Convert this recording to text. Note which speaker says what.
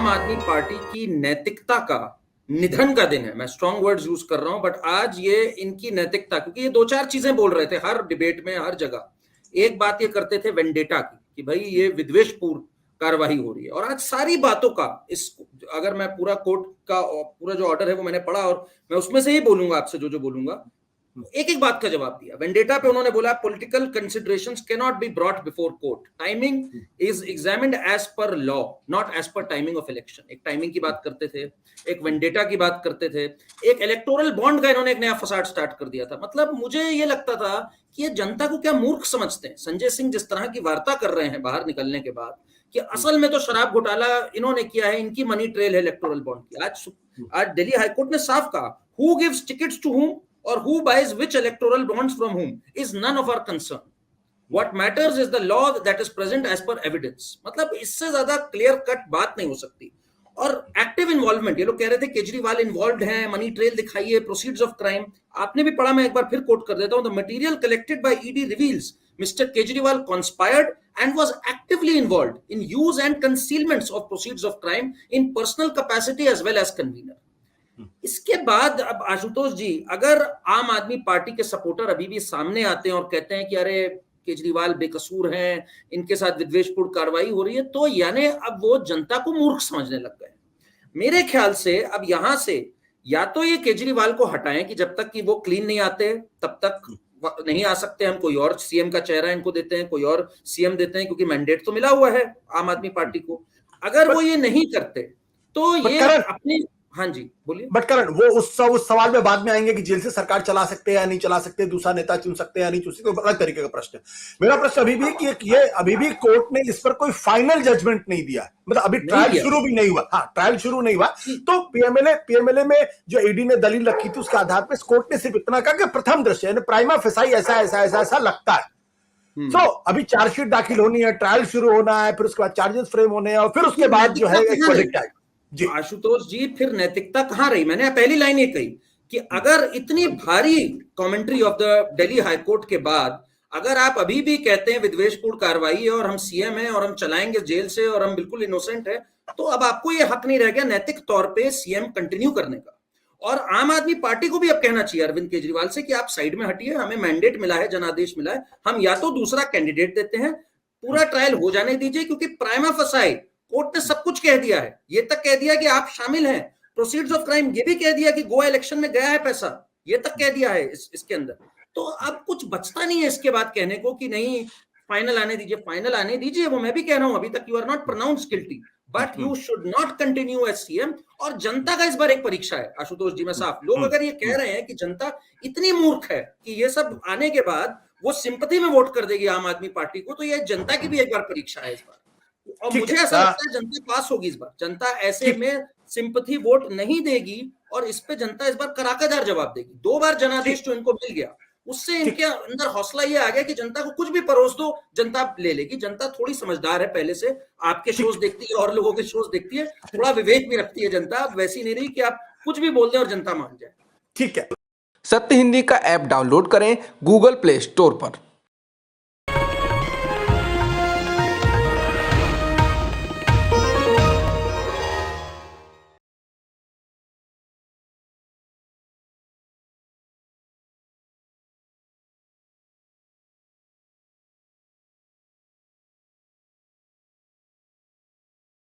Speaker 1: आम आदमी पार्टी की नैतिकता का निधन का दिन है। मैं स्ट्रॉन्ग वर्ड्स यूज कर रहा हूं, बट आज ये इनकी नैतिकता, क्योंकि ये दो चार चीजें बोल रहे थे हर डिबेट में, हर जगह एक बात ये करते थे वेंडेटा की, कि भाई ये विद्वेषपूर्ण कार्रवाई हो रही है। और आज सारी बातों का इस, अगर मैं पूरा कोर्ट का पूरा जो ऑर्डर है वो मैंने पढ़ा और मैं उसमें से ही बोलूंगा आपसे जो जो बोलूंगा, एक एक बात का जवाब दिया। वेंडेटा पे उन्होंने बोला political considerations can not be brought before court, timing is examined as per law not as per timing of election. एक टाइमिंग की बात करते थे, एक वेंडेटा की बात करते थे, एक इलेक्टोरल बॉन्ड का इन्होंने एक नया फसाड स्टार्ट कर दिया था। मतलब मुझे ये लगता था कि ये जनता को क्या मूर्ख समझते हैं। संजय सिंह जिस तरह की वार्ता कर रहे हैं बाहर निकलने के बाद कि असल में तो शराब घोटाला इन्होंने किया है, इनकी मनी ट्रेल है इलेक्टोरल बॉन्ड की। आज दिल्ली हाईकोर्ट ने साफ कहा who gives tickets to whom or who buys which electoral bonds from whom is none of our concern. What matters is the law that is present as per evidence. मतलब इससे ज्यादा clear cut बात नहीं हो सकती। और active involvement, ये लोग कह रहे थे केजरीवाल इन्वॉल्व हैं, मनी ट्रेल दिखाइए, प्रोसीड्स ऑफ क्राइम। आपने भी पढ़ा, मैं एक बार फिर कोट कर देता हूं, the material collected by ED reveals Mr. Kejriwal conspired and was actively involved in use and concealments of proceeds of crime in personal capacity as well as convener. इसके बाद अब आशुतोष जी, अगर आम आदमी पार्टी के सपोर्टर अभी भी सामने आते हैं और कहते हैं कि अरे केजरीवाल बेकसूर हैं, इनके साथ विद्वेषपूर्ण कार्रवाई हो रही है, तो यानी अब वो जनता को मूर्ख समझने लग गए। मेरे ख्याल से अब यहां से या तो ये केजरीवाल को हटाएं कि जब तक कि वो क्लीन नहीं आते तब तक नहीं आ सकते, हम कोई और सीएम का चेहरा इनको देते हैं, कोई और सीएम देते हैं, क्योंकि मैंडेट तो मिला हुआ है आम आदमी पार्टी को। अगर वो ये नहीं करते तो ये अपने, हाँ जी बोलिए।
Speaker 2: बट करण, वो उस सवाल में बाद में आएंगे कि जेल से सरकार चला सकते हैं या नहीं चला सकते, दूसरा नेता चुन सकते हैं या नहीं चुन सकते, तो अलग तरीके का प्रश्न है। मेरा प्रश्न अभी भी कि ये अभी भी कोर्ट ने इस पर कोई फाइनल जजमेंट नहीं दिया, मतलब अभी ट्रायल शुरू भी नहीं हुआ। हाँ, ट्रायल शुरू नहीं हुआ। तो पीएमएलए में जो ईडी ने दलील रखी थी उसके आधार पर कोर्ट ने सिर्फ इतना कहा कि प्रथम दृश्य यानी प्राइमा फेसाई ऐसा लगता है। तो अभी चार्जशीट दाखिल होनी है, ट्रायल शुरू होना है, फिर उसके बाद चार्जेस फ्रेम होने हैं और फिर उसके बाद जो है एक वर्डिक्ट आएगा।
Speaker 1: जी आशुतोष जी, फिर नैतिकता कहां रही? मैंने पहली लाइन ये कही कि अगर इतनी भारी commentary of the Delhi high court के बाद अगर आप अभी भी कहते हैं विद्वेषपूर्ण कार्रवाई है और हम सीएम हैं और हम चलाएंगे जेल से और हम बिल्कुल इनोसेंट है, तो अब आपको ये हक नहीं रह गया नैतिक तौर पे सीएम कंटिन्यू करने का। और आम आदमी पार्टी को भी अब कहना चाहिए अरविंद केजरीवाल से कि आप साइड में हटिए, हमें मैंडेट मिला है, जनादेश मिला है, हम या तो दूसरा कैंडिडेट देते हैं, पूरा ट्रायल हो जाने दीजिए, क्योंकि प्राइमा फेसाई कोर्ट ने सब कुछ कह दिया है। ये तक कह दिया कि आप शामिल हैं, प्रोसीड्स ऑफ क्राइम ये भी कह दिया कि गोवा इलेक्शन में गया है पैसा, ये तक कह दिया है इसके अंदर। तो अब कुछ बचता नहीं है इसके बाद कहने को कि नहीं फाइनल आने दीजिए। फाइनल आने दीजिए, वो मैं भी कह रहा हूं, अभी तक you are not pronounced guilty, but you should not continue as CM. और जनता का इस बार एक परीक्षा है आशुतोष जी, मैं साफ, लोग अगर ये कह रहे हैं कि जनता इतनी मूर्ख है कि ये सब आने के बाद वो सिंपैथी में वोट कर देगी आम आदमी पार्टी को, तो ये जनता की भी एक बार परीक्षा है इस बार। और मुझे ऐसा लगता है जनता पास होगी इस बार। जनता ऐसे में सिंपैथी वोट नहीं देगी और इस पे जनता इस बार कराकादार जवाब देगी। 2 बार जनादेश जो इनको मिल गया उससे इनके अंदर हौसला ये आ गया कि जनता को कुछ भी परोस दो जनता ले लेगी। जनता थोड़ी समझदार है पहले से, आपके शोज देखती है और लोगों के शोज देखती है, थोड़ा विवेक भी रखती है जनता। वैसी नहीं रही कि आप कुछ भी बोल दें और जनता मान जाए।
Speaker 2: ठीक है।
Speaker 3: सत्य हिंदी का ऐप डाउनलोड करें गूगल प्ले स्टोर पर।